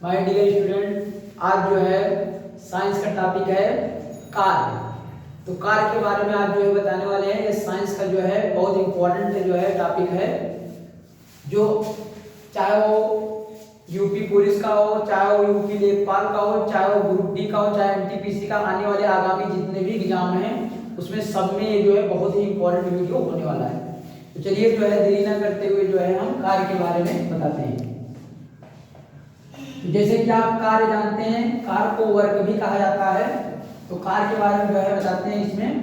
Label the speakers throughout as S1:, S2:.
S1: My dear student, आज जो है साइंस का टॉपिक है कार। तो कार के बारे में आज जो है बताने वाले हैं। ये साइंस का जो है बहुत इम्पोर्टेंट जो है टॉपिक है, जो चाहे वो यूपी पुलिस का हो, चाहे वो यूपी लेखपाल का हो, चाहे वो ग्रुप डी का हो, चाहे एनटीपीसी का, आने वाले आगामी जितने भी एग्जाम हैं उसमें सब में ये जो है बहुत ही इम्पोर्टेंट वीडियो होने वाला है। तो चलिए जो है देरी ना करते हुए जो है हम कार के बारे में बताते हैं। जैसे कि आप कार जानते हैं, कार को वर्क भी कहा जाता है। तो कार के बारे में जो है बताते हैं। इसमें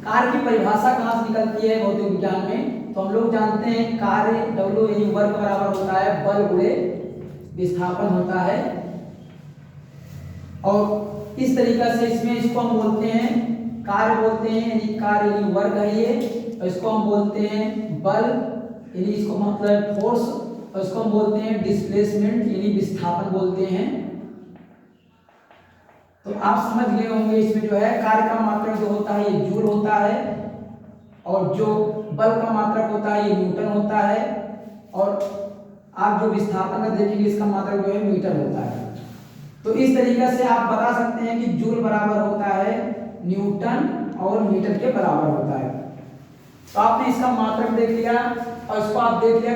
S1: कार की परिभाषा कहाँ से निकलती है भौतिक विज्ञान में, तो हम लोग जानते हैं कार्य W यानी वर्क बराबर होता है बल गुणे विस्थापन होता है। और इस तरीका से इसमें इसको हम बोलते हैं कार्य बोलते हैं, यानी कार्य यानी वर्क है ये। और इसको हम बोलते हैं बल यानी इसको मतलब फोर्स, और इसको हम बोलते हैं डिस्प्लेसमेंट यानी विस्थापन बोलते हैं। तो आप समझ गए होंगे इसमें जो है कार्य का मात्रक जो होता है ये जूल होता है, और जो बल का मात्रक होता है ये न्यूटन होता है, और आप जो विस्थापन का देखेंगे इसका मात्रक जो है मीटर होता है। तो इस तरीके से आप बता सकते हैं कि जूल बराबर होता है न्यूटन और मीटर के बराबर होता है। तो आपने इसका मात्रक देख लिया और इसको आप देख लिया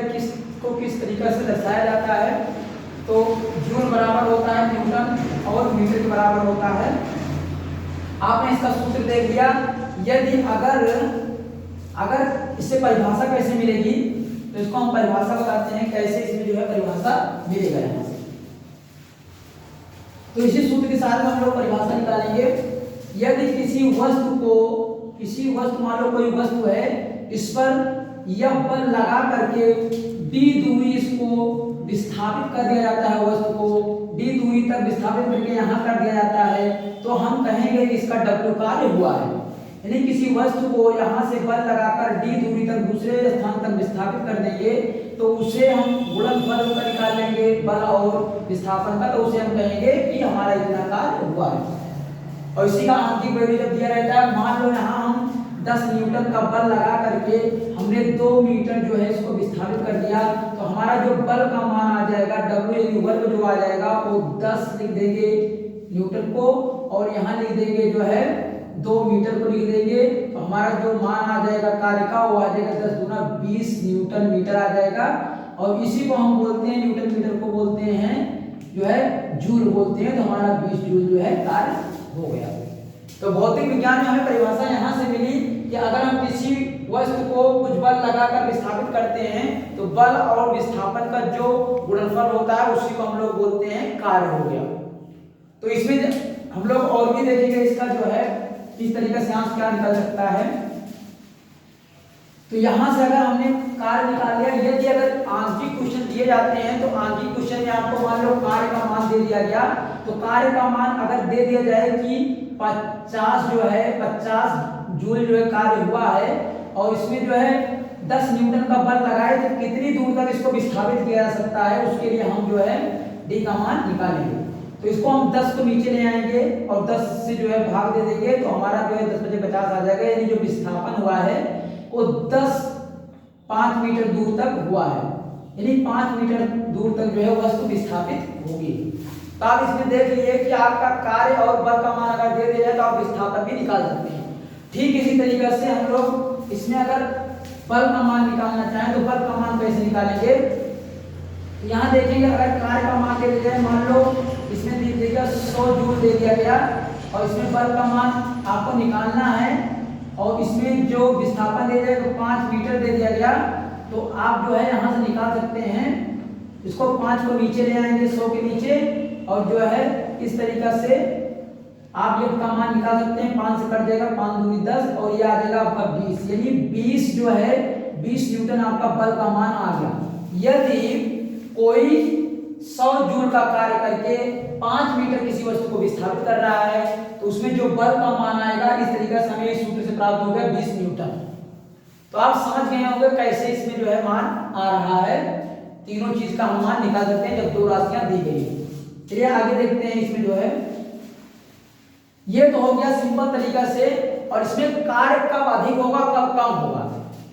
S1: किस तरीके से दर्शाया जाता है। तो जूल बराबर होता है न्यूटन और मीटर के बराबर होता है। आपने इसका सूत्र देख लिया। यदि अगर इससे परिभाषा कैसे मिलेगी, तो इसको हम परिभाषा बताते हैं कैसे इसमें जो है परिभाषा मिलेगा यहाँ से। तो इसी सूत्र के साथ हम लोग परिभाषा निकालेंगे। यदि किसी वस्तु मान लो कोई वस्तु है, इस पर यह बल लगा करके d दूरी इसको विस्थापित कर दिया जाता है, वस्तु को d दूरी तक विस्थापित करके यहाँ कर दिया जाता है, तो हम कहेंगे कि इसका W कार्य हुआ है। यानी किसी वस्तु को यहाँ से बल लगाकर d दूरी तक दूसरे स्थान तक विस्थापित कर देंगे, तो उसे हम गुणनफल का निकाल लेंगे बल और विस्थापन का, तो उसे हम कहेंगे कि हमारा इतना कार्य हुआ है। और इसी का आंतरिक वैल्यू जब दिया रहता है, मान लो यहाँ हम 10 न्यूटन का बल लगा करके हमने 2 मीटर जो है इसको विस्थापित कर दिया, तो हमारा जो बल का मान आ जाएगा W यानी वर्ग जो आ जाएगा वो 10 लिख देंगे न्यूटन को, और यहाँ लिख देंगे जो है 2 मीटर को लिख देंगे। तो हमारा जो मान आ जाएगा कार्य का वो आ जाएगा 10 गुना 20 न्यूटन मीटर आ जाएगा। और इसी को हम बोलते हैं न्यूटन मीटर को बोलते हैं जो है जूल बोलते हैं। तो हमारा 20 जूल जो है कार्य हो गया। तो भौतिक विज्ञान में हमें परिभाषा यहाँ से मिली कि अगर हम किसी वस्तु को कुछ बल लगाकर विस्थापित करते हैं, तो बल और विस्थापन का जो गुणनफल होता है उसी को हम लोग बोलते हैं कार्य हो गया। तो इसमें हम लोग और भी देखेंगे इसका जो है किस तरीके से यहाँ क्या निकल सकता है। तो यहाँ से अगर हमने कार्य निकाल लिया, यदि अगर आंशिक क्वेश्चन दिए जाते हैं तो आंशिक क्वेश्चन में आपको मान लो कार्य का मान दे दिया गया, तो कार्य का मान अगर दे दिया जाए कि 50 जो है 50 जूल जो है कार्य हुआ है, और इसमें जो है 10 न्यूटन का बल लगाए, तो कितनी दूर तक इसको विस्थापित किया जा सकता है, उसके लिए हम जो है डी का मान निकालेंगे। तो इसको हम 10 को नीचे ले आएंगे और 10 से जो है भाग दे देंगे, तो हमारा जो है 10 बजे 50 आ जाएगा। यानी जो विस्थापन हुआ है वो 5 मीटर दूर तक हुआ है, यानी 5 मीटर दूर तक जो है वस्तु विस्थापित होगी। तो आप इसमें देख लिए कि आपका कार्य और बल का मान अगर दे दिया जाए तो आप विस्थापन भी निकाल सकते हैं। ठीक इसी तरीके से हम लोग इसमें अगर बल का मान निकालना चाहें तो बल का मान कैसे निकालेंगे। यहाँ देखेंगे अगर कार्य का मान दे दिया जाए, मान लो इसमें दे दिया 100 जूल दे दिया गया, और इसमें बल का मान आपको निकालना है, और इसमें जो विस्थापन दे दिया तो 5 मीटर दे दिया गया, तो आप जो है यहाँ से निकाल सकते हैं। इसको 5 को नीचे ले आएंगे 100 के नीचे, और जो है इस तरीका से आप ये का मान निकाल सकते हैं। 5 से कट जाएगा 5 दूनी 10, और ये आ जाएगा आपका 20, यानी 20 जो है 20 न्यूटन आपका बल का मान आ गया। यदि कोई 100 जूल का कार्य करके 5 मीटर किसी वस्तु को विस्थापित कर रहा है, तो उसमें जो बल का मान आएगा इस तरीके से हमें इस सूत्र से प्राप्त हो गया 20 न्यूटन। तो आप समझ गए होंगे कैसे इसमें जो है मान आ रहा है। तीनों चीज का हम मान निकाल सकते हैं जब दो राशियां दी गई। चलिए आगे देखते हैं इसमें जो है, ये तो हो गया सिंपल तरीका से। और इसमें कार्य कब अधिक होगा कब कम होगा।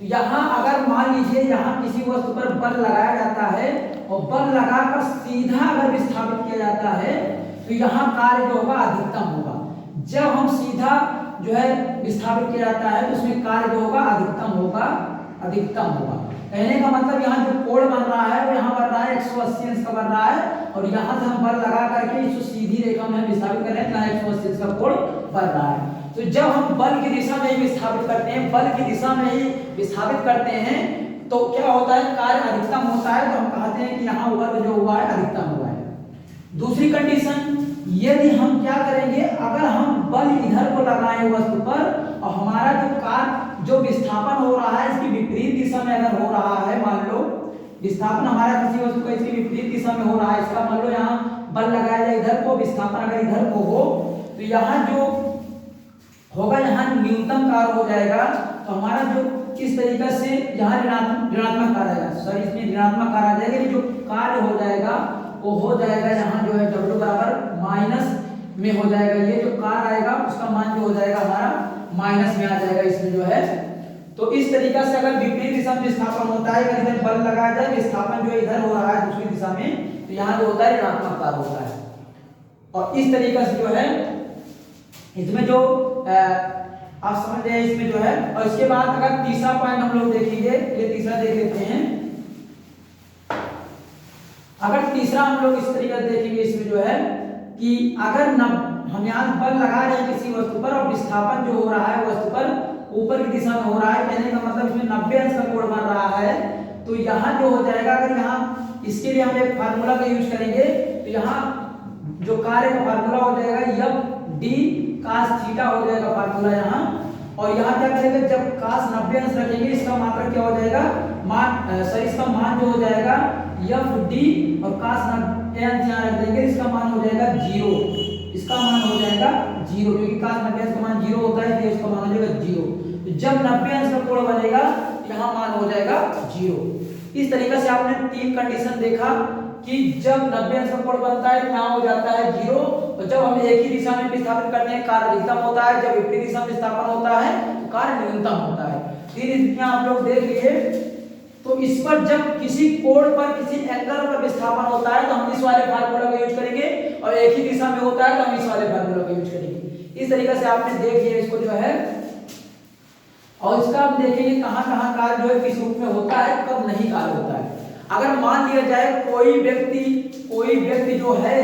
S1: यहाँ अगर मान लीजिए यहाँ किसी वस्तु पर बल लगाया जाता है और बल लगाकर सीधा अगर विस्थापित किया जाता तो यहाँ कार्य जो होगा अधिकतम होगा। जब हम सीधा जो है विस्थापित किया जाता है तो उसमें कार्य जो होगा अधिकतम होगा, अधिकतम होगा। कहने का मतलब यहाँ जो कोण बन रहा है वो यहाँ बन रहा है 180 अंश का बन रहा है, और यहाँ से हम बल लगा करके इसको सीधी रेखा में विस्थापित कर रहे हैं तो यहाँ 180 अंश का कोण बन रहा है। तो जब हम बल की दिशा में ही विस्थापित करते हैं, बल की दिशा में ही विस्थापित करते हैं तो क्या होता है, कार्य अधिकतम होता है। तो हम कहते हैं कि यहाँ वर्ग जो हुआ है अधिकतम हुआ है। दूसरी कंडीशन, यदि हम क्या करेंगे, अगर हम बल इधर को लगाएं वस्तु पर और हमारा जो कार्य जो विस्थापन हो रहा है इसकी विपरीत दिशा में अगर हो रहा है, मान लो विस्थापन हमारा किसी वस्तु का इसकी विपरीत दिशा में हो रहा है, इसका मान लो यहाँ बल लगाया जाए इधर को, विस्थापन अगर इधर को हो तो यहाँ जो होगा यहाँ न्यूनतम कार्य हो जाएगा। तो हमारा जो किस तरीके से यहाँ ऋणात्मक कार्य आएगा, सॉरी इसमें ऋणात्मक कार्य आ जाएगा, जो कार्य हो जाएगा वो हो जाएगा यहाँ जो है W बराबर माइनस में हो जाएगा। ये जो कार्य आएगा उसका मान जो हो जाएगा हमारा माइनस में आ जाएगा इसमें जो है। तो इस तरीके से अगर विपरीत दिशा में विस्थापन होता है, अगर इधर बल लगाया जाए, विस्थापन जो इधर हो रहा है दूसरी दिशा में, तो यहाँ जो होता है ऋणात्मक कार्य होता है। और इस तरीके से जो है इसमें जो आप समझ रहे हैं इसमें जो है। और इसके बाद अगर तीसरा पॉइंट हम लोग देखेंगे, ये तीसरा देख लेते हैं। अगर तीसरा हम लोग इस तरीके से देखेंगे इसमें जो है कि अगर हम यहाँ बल लगा रहे हैं किसी वस्तु पर और विस्थापन जो हो रहा है वस्तु पर ऊपर की दिशा में हो रहा है, कहने का मतलब इसमें 90 अंश का कोण बन रहा है। तो यहाँ जो हो जाएगा, अगर यहाँ इसके लिए हम एक फार्मूला का यूज करेंगे तो यहाँ जो कार्य का फार्मूला हो जाएगा एफ डी कास थीटा हो जाएगा फार्मूला यहाँ। और यहाँ क्या करेंगे, जब कास 90 अंश रखेंगे इसका मात्रक क्या हो जाएगा, इसका मान जो हो जाएगा एफ डी और कास 90 अंश यहाँ रख देंगे, इसका मान हो जाएगा 0, इसका मान हो जाएगा 0, क्योंकि कास 90 अंश का मान 0 होता है इसलिए इसका मान हो जाएगा 0। तो जब 90 अंश का कोण बनेगा यहाँ मान हो जाएगा 0। इस तरीके से आपने तीन कंडीशन देखा कि जब 90 अंश का कोण बनता है यहाँ हो जाता है 0, और जब हम एक ही दिशा में विस्थापित करते हैं कार्य अधिकतम होता है, जब विपरीत दिशा में विस्थापन होता है तो कार्य न्यूनतम होता है। तीन स्थितियां आप लोग देख लिए। तो इस पर जब किसी कोण पर किसी एंगल पर विस्थापन होता है तो हम इस वाले फार्मूला का यूज करेंगे, और एक ही दिशा में होता है तो हम इस वाले फार्मूला का यूज करेंगे। इस तरीके से आपने देख लिया इसको जो है। और इसका हम देखेंगे कहां-कहां कार्य जो है किस रूप में होता है, कब नहीं कार्य होता है। अगर मान लिया जाए कोई व्यक्ति जो है,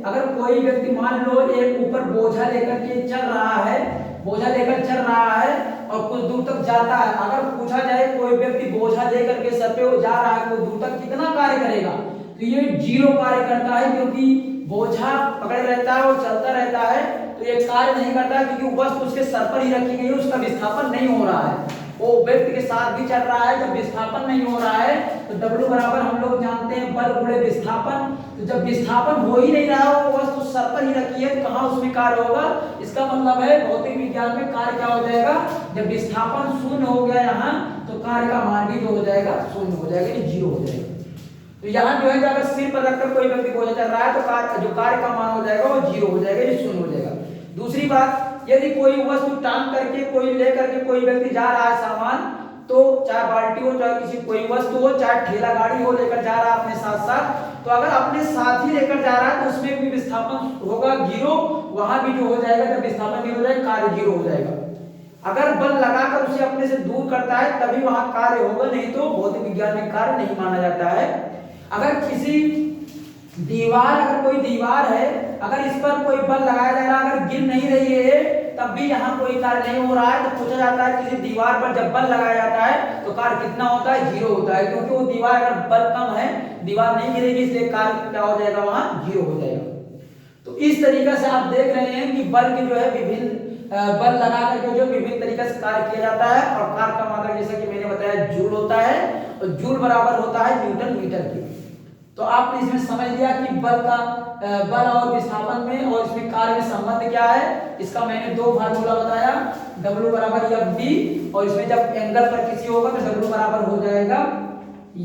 S1: अगर कोई व्यक्ति मान लो एक ऊपर बोझा लेकर के चल रहा है, बोझा लेकर चल रहा है और कुछ दूर तक जाता है। अगर पूछा जाए कोई व्यक्ति बोझा लेकर के सर पे जा रहा है कुछ दूर तक, कितना कार्य करेगा, तो ये 0 कार्य करता है, क्योंकि बोझा पकड़े रहता है और चलता रहता है, तो ये कार्य नहीं करता है क्योंकि वस्तु उसके सर पर ही रखी गई है, उसका विस्थापन नहीं हो रहा है। वो व्यक्ति के साथ भी चल रहा है, जब विस्थापन नहीं हो रहा है तो W बराबर हम लोग जानते हैं बल गुणे विस्थापन। तो जब विस्थापन हो ही नहीं रहा, वो वस्तु सर पर ही रखी है, तो कहाँ उसमें कार्य होगा। इसका मतलब है भौतिक विज्ञान में कार्य क्या हो जाएगा, जब विस्थापन शून्य हो गया यहाँ, तो कार्य का मान भी जो हो जाएगा शून्य हो जाएगा, ये 0 हो जाएगा। तो यहाँ जो है अगर सिर पर रखकर कोई व्यक्ति बोझा चल रहा है तो कार्य का मान हो जाएगा वो 0 हो जाएगा, ये शून्य हो जाएगा। दूसरी बात, यदि कोई वस्तु टांग करके कोई लेकर के कोई व्यक्ति जा रहा है सामान, तो चाहे बाल्टी हो, चाहे किसी कोई वस्तु हो, चाहे ठेला गाड़ी हो, लेकर जा रहा है अपने साथ साथ, तो अगर अपने साथ ही लेकर जा रहा है तो उसमें भी विस्थापन होगा 0, वहां भी जो हो जाएगा, जब विस्थापन 0 हो जाएगा कार्य 0 हो जाएगा। अगर बल लगाकर उसे अपने से दूर करता है तभी वहां कार्य होगा, नहीं तो भौतिक विज्ञान में कार्य नहीं माना जाता है। अगर किसी दीवार, अगर कोई दीवार है, अगर इस पर कोई बल लगाया जा रहा है, अगर गिर नहीं रही है तब भी यहाँ कोई कार्य नहीं हो रहा है, तो पूछा जाता है किसी दीवार पर जब बल लगाया जाता है तो कार्य कितना होता है, 0 होता है, क्योंकि वो दीवार अगर बल कम है, दीवार नहीं गिरेगी, इसलिए कार्य क्या हो जाएगा, वहां 0 हो जाएगा। तो इस तरीके से आप देख रहे हैं कि बल के जो है विभिन्न बल लगा करके जो विभिन्न तरीके से कार्य किया जाता है, और कार्य का मात्रक जैसा कि मैंने बताया जूल होता है, और जूल बराबर होता है न्यूटन मीटर की। तो आपने इसमें समझ लिया कि बल और विस्थापन में और इसमें कार्य में संबंध क्या है। इसका मैंने 2 फार्मूला बताया, W बराबर एफ डी, और इसमें जब एंगल पर किसी होगा तो W बराबर हो जाएगा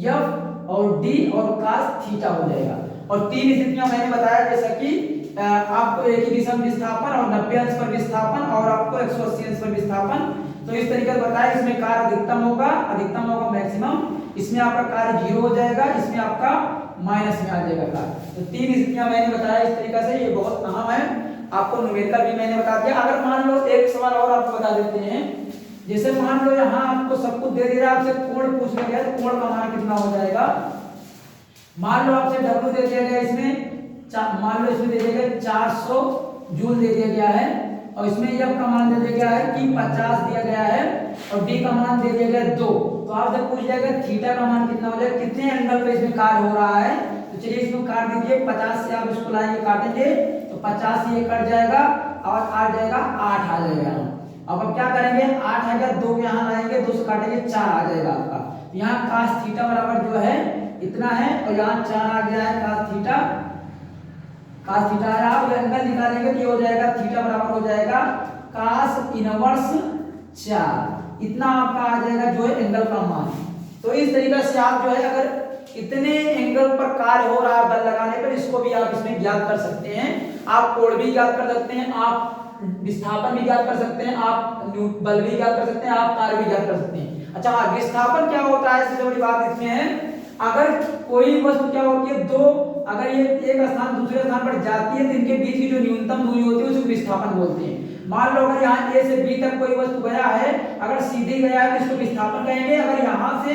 S1: एफ और डी और कास थीटा हो जाएगा। और 3 स्थितियां मैंने बताया, जैसा कि आपको एक ही दिशा में विस्थापन और 90 अंश पर विस्थापन और आपको 180 अंश पर विस्थापन। तो इस तरीके से बताया, इसमें कार्य अधिकतम होगा मैक्सिमम, इसमें आपका कार्य 0 हो जाएगा, इसमें आपका माइनस में आ जाएगा कार्य। तो 3 स्थितियां मैंने बताया इस तरीके से, ये बहुत अहम है। आपको न्यूमेरिकल भी मैंने बता दिया। अगर मान लो एक सवाल और आपको बता देते हैं, जैसे मान लो यहाँ आपको सब कुछ दे दिया, आपसे कोण पूछ लिया गया तो कोण का मान कितना हो जाएगा। मान लो आपसे W दे दिया गया, इसमें मान लो इसमें दे दिया गया 400 जूल दे दिया गया है, और इसमें F का मान दे दिया गया है कि 50 दिया गया है, और D का मान दे दिया गया 2। तो आप जब पूछ जाएगा थीटा का मान कितना हो जाएगा, कितने एंगल पे इसमें कार्य हो रहा है, तो चलिए इसको काट दीजिए। 50 से आप इसको लाएंगे काटेंगे तो 50 ये कट जाएगा और आ जाएगा 8 आ जाएगा। अब क्या करेंगे, 8 है क्या, 2 यहाँ लाएंगे, 2 से काटेंगे 4 आ जाएगा आपका। यहाँ cos थीटा बराबर जो है इतना है, और यहाँ 4 आ गया है cos थीटा। cos थीटा है, आप एंगल निकालेंगे तो ये हो जाएगा थीटा बराबर हो जाएगा cos इनवर्स 4। इतना आपका आ जाएगा जो है एंगल का मान। तो इस तरीके से आप जो है अगर इतने एंगल पर कार्य हो रहा है बल लगाने पर, इसको भी आप इसमें ज्ञात कर सकते हैं। आप कोण भी ज्ञात कर सकते हैं, आप विस्थापन भी ज्ञात कर सकते हैं, आप बल भी ज्ञात कर सकते हैं, आप कार्य भी ज्ञात कर सकते हैं। अच्छा हाँ, विस्थापन क्या होता है, सबसे बड़ी बात इसमें है, अगर कोई वस्तु क्या होती है, दो अगर ये एक स्थान दूसरे स्थान पर जाती है तो इनके बीच की जो न्यूनतम दूरी होती है उसे विस्थापन बोलते हैं। मान लो अगर यहाँ A से B तक कोई वस्तु गया है, अगर सीधे गया है तो इसको विस्थापन कहेंगे, अगर यहाँ से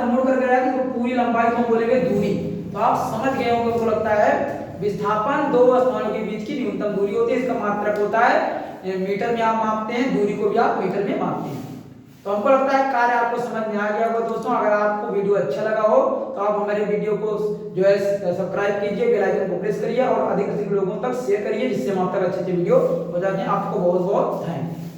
S1: मुड़ कर गया है तो पूरी लंबाई को बोलेंगे दूरी। तो आप समझ गए होंगे, मुझे लगता है विस्थापन दो स्थानों के बीच की न्यूनतम दूरी होती है, इसका मात्रक होता है मीटर में आप मापते हैं, दूरी को भी आप मीटर में मापते हैं। तो हमको लगता है कार्य आपको समझ में आ गया होगा दोस्तों। अगर आपको वीडियो अच्छा लगा हो तो आप हमारे वीडियो को जो है सब्सक्राइब कीजिए, बेल आइकन को प्रेस करिए और अधिक से अधिक लोगों तक शेयर करिए, जिससे हम आप तक अच्छे अच्छे वीडियो हो जाते हैं। आपको बहुत बहुत थैंक यू।